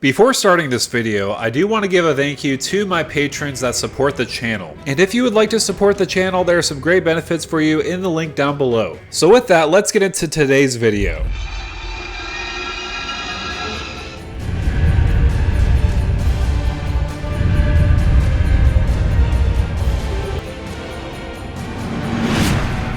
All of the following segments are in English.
Before starting this video, I do want to give a thank you to my patrons that support the channel. And if you would like to support the channel, there are some great benefits for you in the link down below. So with that, let's get into today's video.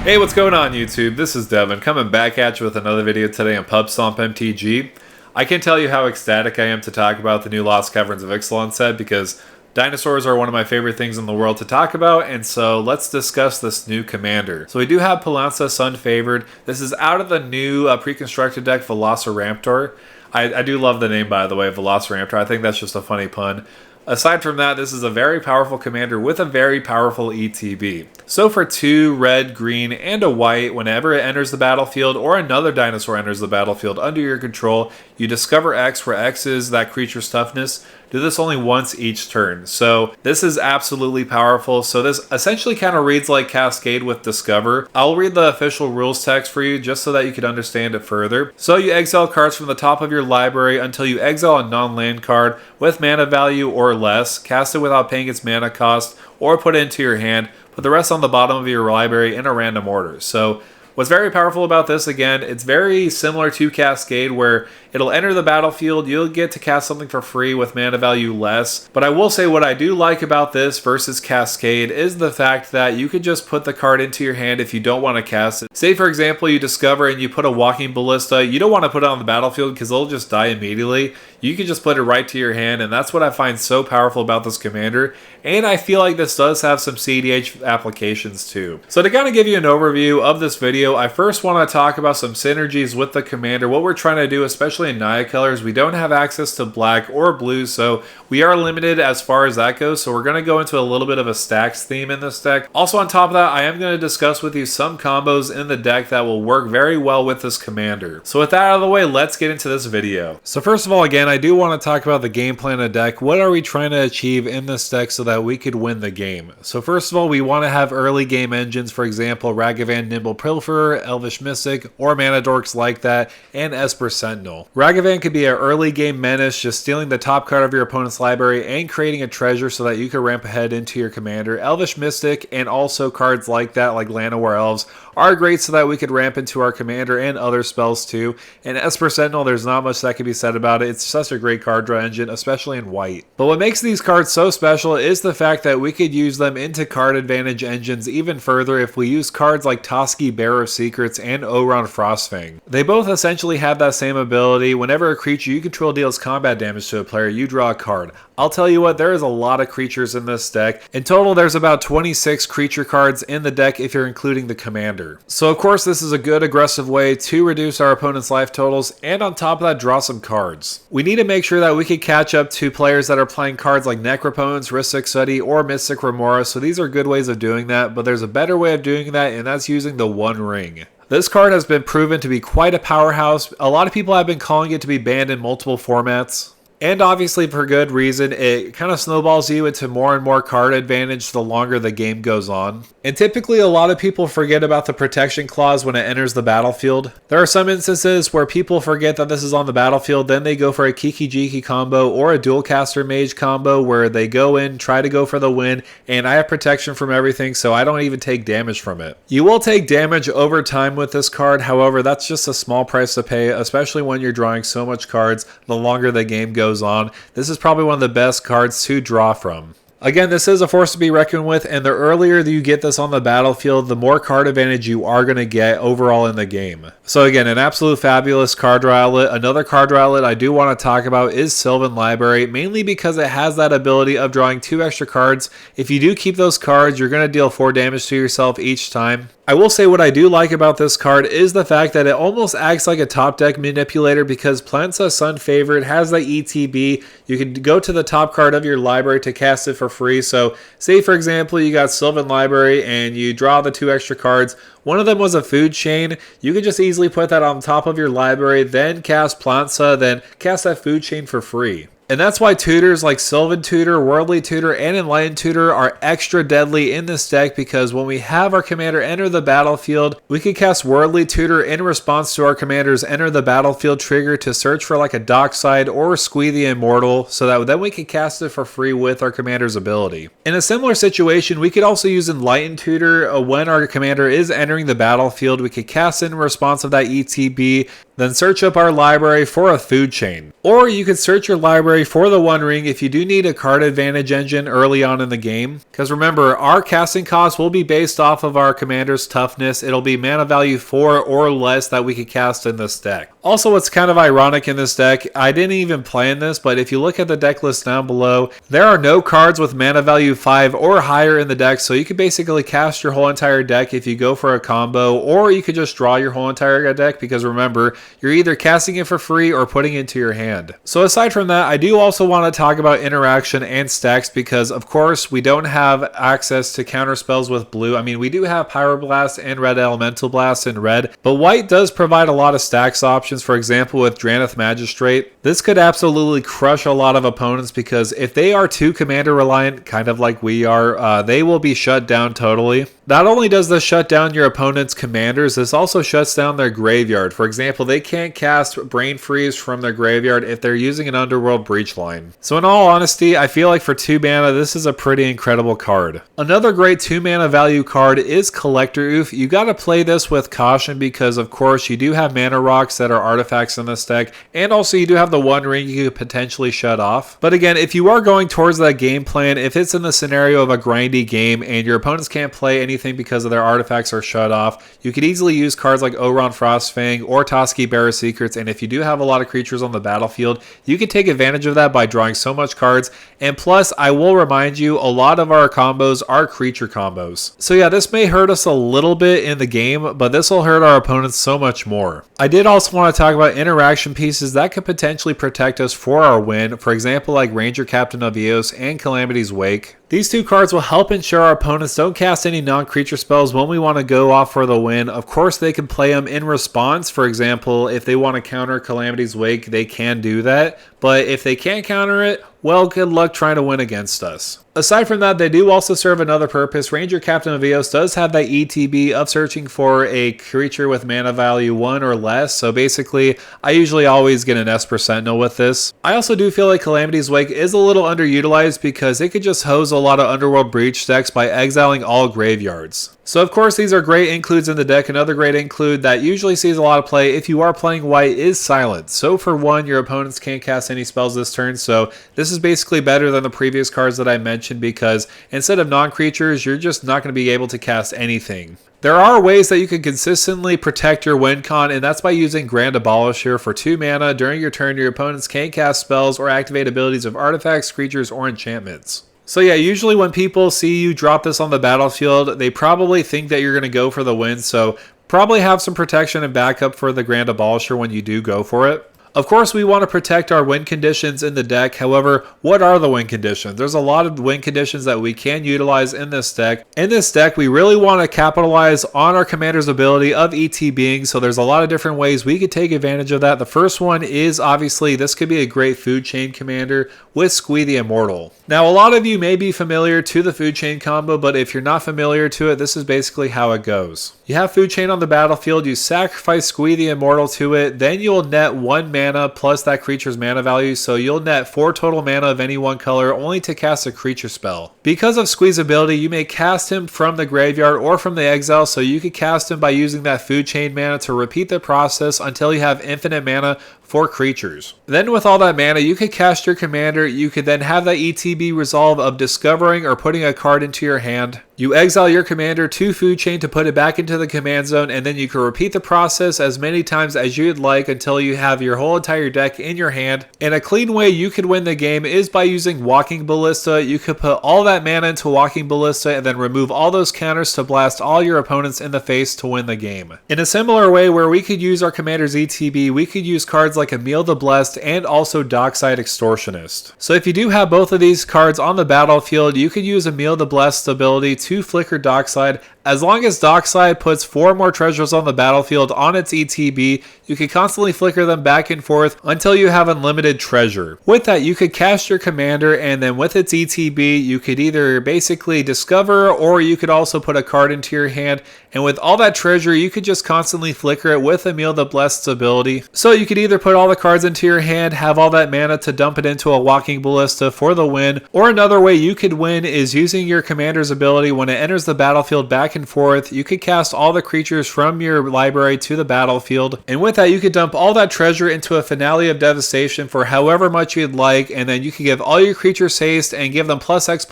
Hey, what's going on YouTube? This is Devin coming back at you with another video today on Pub Stomp MTG. I can't tell you how ecstatic I am to talk about the new Lost Caverns of Ixalan set because dinosaurs are one of my favorite things in the world to talk about, and so let's discuss this new commander. So we do have Pantlaza Sun Favored. This is out of the new pre-constructed deck Velociraptor. I do love the name, by the way, Velociraptor. I think that's just a funny pun. Aside from that, this is a very powerful commander with a very powerful ETB. So for 2 red, green, and a white, whenever it enters the battlefield or another dinosaur enters the battlefield under your control, you discover X, where X is that creature's toughness. Do this only once each turn. So this is absolutely powerful. So this essentially kind of reads like Cascade with Discover. I'll read the official rules text for you just so that you can understand it further. So you exile cards from the top of your library until you exile a non-land card with mana value or less, cast it without paying its mana cost, or put it into your hand. Put the rest on the bottom of your library in a random order. So what's very powerful about this, again, it's very similar to Cascade, where it'll enter the battlefield, you'll get to cast something for free with mana value less. But I will say what I do like about this versus Cascade is the fact that you could just put the card into your hand if you don't want to cast it. Say, for example, you discover and you put a Walking Ballista. You don't want to put it on the battlefield because it'll just die immediately. You can just put it right to your hand, and that's what I find so powerful about this commander. And I feel like this does have some CEDH applications too. So to kind of give you an overview of this video, I first want to talk about some synergies with the commander. What we're trying to do, especially in Naya colors, we don't have access to black or blue, so we are limited as far as that goes. So we're going to go into a little bit of a stacks theme in this deck. Also on top of that, I am going to discuss with you some combos in the deck that will work very well with this commander. So with that out of the way, let's get into this video. So first of all, again, I do want to talk about the game plan of the deck. What are we trying to achieve in this deck so that we could win the game? So first of all, we want to have early game engines, for example, Ragavan Nimble Pilferer, Elvish Mystic, or Mana Dorks like that, and Esper Sentinel. Ragavan could be an early game menace, just stealing the top card of your opponent's library and creating a treasure so that you can ramp ahead into your commander. Elvish Mystic and also cards like that, like Llanowar Elves, are great so that we could ramp into our commander and other spells too. And Esper Sentinel, there's not much that can be said about it. It's such a great card draw engine, especially in white. But what makes these cards so special is the fact that we could use them into card advantage engines even further if we use cards like Toski, Bearer of Secrets, and Oron Frostfang. They both essentially have that same ability. Whenever a creature you control deals combat damage to a player, you draw a card. I'll tell you what, there is a lot of creatures in this deck. In total, there's about 26 creature cards in the deck if you're including the commander. So of course, this is a good aggressive way to reduce our opponent's life totals, and on top of that, draw some cards. We need to make sure that we can catch up to players that are playing cards like Necropotence, Rhystic Study, or Mystic Remora, so these are good ways of doing that, but there's a better way of doing that, and that's using the One Ring. This card has been proven to be quite a powerhouse. A lot of people have been calling it to be banned in multiple formats. And obviously for good reason. It kind of snowballs you into more and more card advantage the longer the game goes on. And typically a lot of people forget about the protection clause when it enters the battlefield. There are some instances where people forget that this is on the battlefield, then they go for a Kiki Jiki combo or a Dual Caster Mage combo where they go in, try to go for the win, and I have protection from everything, so I don't even take damage from it. You will take damage over time with this card, however, that's just a small price to pay, especially when you're drawing so much cards the longer the game goes on. This is probably one of the best cards to draw from. Again, this is a force to be reckoned with, and the earlier you get this on the battlefield, the more card advantage you are going to get overall in the game. So again, an absolute fabulous card draw outlet. Another card draw outlet I do want to talk about is Sylvan Library, mainly because it has that ability of drawing 2 extra cards. If you do keep those cards, you're going to deal 4 damage to yourself each time. I will say what I do like about this card is the fact that it almost acts like a top deck manipulator because Pantlaza Sun Favored has the ETB. You can go to the top card of your library to cast it for free. So say for example you got Sylvan Library and you draw the 2 extra cards. One of them was a food chain. You could just easily put that on top of your library, then cast Pantlaza, then cast that food chain for free. And that's why tutors like Sylvan Tutor, Worldly Tutor, and Enlightened Tutor are extra deadly in this deck, because when we have our commander enter the battlefield, we can cast Worldly Tutor in response to our commander's enter the battlefield trigger to search for like a Dockside or Squee the Immortal, so that then we can cast it for free with our commander's ability. In a similar situation, we could also use Enlightened Tutor when our commander is entering the battlefield. We could cast in response of that ETB, then search up our library for a food chain. Or you could search your library for the One Ring if you do need a card advantage engine early on in the game. Because remember, our casting cost will be based off of our commander's toughness. It'll be mana value 4 or less that we could cast in this deck. Also, what's kind of ironic in this deck, I didn't even plan this, but if you look at the deck list down below, there are no cards with mana value 5 or higher in the deck, so you could basically cast your whole entire deck if you go for a combo, or you could just draw your whole entire deck, because remember, you're either casting it for free or putting it into your hand. So aside from that, I do also want to talk about interaction and stacks, because of course we don't have access to counter spells with blue. I mean, we do have Pyroblast and Red Elemental Blast in red, but white does provide a lot of stacks options. For example, with Drannith Magistrate, this could absolutely crush a lot of opponents, because if they are too commander reliant, kind of like we are, they will be shut down totally. Not only does this shut down your opponent's commanders, this also shuts down their graveyard. For example, they can't cast Brain Freeze from their graveyard if they're using an Underworld Breach line. So in all honesty, I feel like for 2 mana, this is a pretty incredible card. Another great 2 mana value card is Collector Oof. You gotta play this with caution, because of course you do have mana rocks that are artifacts in this deck, and also you do have the One Ring you could potentially shut off. But again, if you are going towards that game plan, if it's in the scenario of a grindy game and your opponents can't play anything because of their artifacts are shut off, you could easily use cards like Oron Frostfang or Toski Bearer Secrets, and if you do have a lot of creatures on the battlefield, you can take advantage of that by drawing so much cards. And plus, I will remind you, a lot of our combos are creature combos. So yeah, this may hurt us a little bit in the game, but this will hurt our opponents so much more. I did also want to talk about interaction pieces that could potentially protect us for our win. For example, like Ranger Captain of Eos and Calamity's Wake. These 2 cards will help ensure our opponents don't cast any non-creature spells when we want to go off for the win. Of course, they can play them in response. For example, if they want to counter Calamity's Wake, they can do that. But if they can't counter it, well, good luck trying to win against us. Aside from that, they do also serve another purpose. Ranger Captain of Eos does have that ETB of searching for a creature with mana value 1 or less. So basically, I usually always get an Esper Sentinel with this. I also do feel like Calamity's Wake is a little underutilized, because it could just hose a lot of Underworld Breach decks by exiling all graveyards. So of course, these are great includes in the deck. Another great include that usually sees a lot of play if you are playing white is Silence. So for one, your opponents can't cast any spells this turn, so this is basically better than the previous cards that I mentioned, because instead of non-creatures, you're just not going to be able to cast anything. There are ways that you can consistently protect your win con, and that's by using Grand Abolisher. For 2 mana, during your turn, your opponents can't cast spells or activate abilities of artifacts, creatures, or enchantments. So yeah, usually when people see you drop this on the battlefield, they probably think that you're going to go for the win, so probably have some protection and backup for the Grand Abolisher when you do go for it. Of course, we want to protect our win conditions in the deck. However, what are the win conditions? There's a lot of win conditions that we can utilize in this deck. In this deck, we really want to capitalize on our commander's ability of ETBing, so there's a lot of different ways we could take advantage of that. The first one is, obviously, this could be a great food chain commander with Squee the Immortal. Now, a lot of you may be familiar to the food chain combo, but if you're not familiar to it, this is basically how it goes. You have food chain on the battlefield, you sacrifice Squee the Immortal to it, then you'll net 1 mana plus that creature's mana value, so you'll net 4 total mana of any one color only to cast a creature spell. Because of Squee's ability, you may cast him from the graveyard or from the exile, so you could cast him by using that food chain mana to repeat the process until you have infinite mana for creatures. Then with all that mana, you could cast your commander. You could then have that ETB resolve of discovering or putting a card into your hand. You exile your commander to food chain to put it back into the command zone, and then you can repeat the process as many times as you'd like until you have your whole entire deck in your hand. And a clean way you could win the game is by using Walking Ballista. You could put all that mana into Walking Ballista and then remove all those counters to blast all your opponents in the face to win the game. In a similar way where we could use our commander's ETB, we could use cards like Emil the Blessed and also Dockside Extortionist. So if you do have both of these cards on the battlefield, you could use Emil the Blessed ability to flicker Dockside As long as Dockside puts 4 more treasures on the battlefield on its ETB, you can constantly flicker them back and forth until you have unlimited treasure. With that, you could cast your commander, and then with its ETB, you could either basically discover, or you could also put a card into your hand, and with all that treasure, you could just constantly flicker it with Emil the Blessed's ability. So you could either put all the cards into your hand, have all that mana to dump it into a Walking Ballista for the win, or another way you could win is using your commander's ability when it enters the battlefield back and forth. You could cast all the creatures from your library to the battlefield, and with that, you could dump all that treasure into a Finale of Devastation for however much you'd like, and then you could give all your creatures haste and give them +X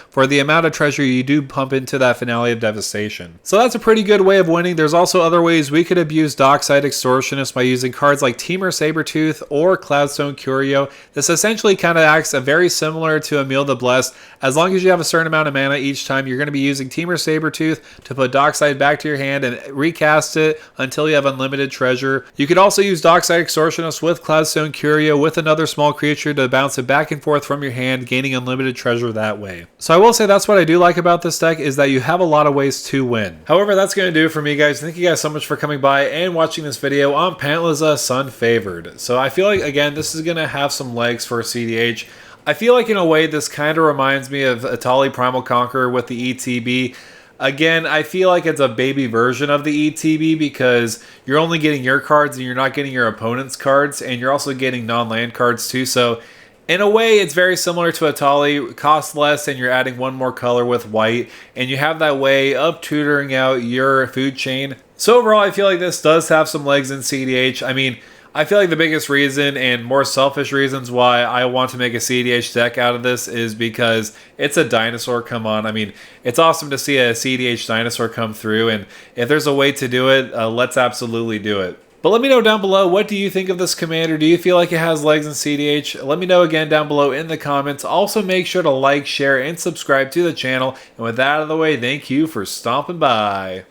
for the amount of treasure you do pump into that Finale of Devastation. So that's a pretty good way of winning. There's also other ways we could abuse Dockside Extortionist by using cards like Temur Sabertooth or Cloudstone Curio. This essentially kind of acts very similar to Emil the Blessed. As long as you have a certain amount of mana each time, you're going to be using Temur Sabertooth to put Dockside back to your hand and recast it until you have unlimited treasure. You could also use Dockside Extortionist with Cloudstone Curio with another small creature to bounce it back and forth from your hand, gaining unlimited treasure that way. So I will say that's what I do like about this deck, is that you have a lot of ways to win. However, that's going to do it for me, guys. Thank you guys so much for coming by and watching this video on Pantlaza Sun Favored. So I feel like, again, this is going to have some legs for CEDH. I feel like in a way this kind of reminds me of Atali Primal Conqueror with the ETB. Again, I feel like it's a baby version of the ETB because you're only getting your cards and you're not getting your opponent's cards, and you're also getting non-land cards too. So in a way, it's very similar to Atali. It costs less and you're adding one more color with white, and you have that way of tutoring out your food chain. So overall, I feel like this does have some legs in CEDH. I mean, I feel like the biggest reason and more selfish reasons why I want to make a CEDH deck out of this is because it's a dinosaur. Come on. I mean, it's awesome to see a CEDH dinosaur come through, and if there's a way to do it, let's absolutely do it. But let me know down below, what do you think of this commander? Do you feel like it has legs in CEDH? Let me know again down below in the comments. Also, make sure to like, share, and subscribe to the channel. And with that out of the way, thank you for stopping by.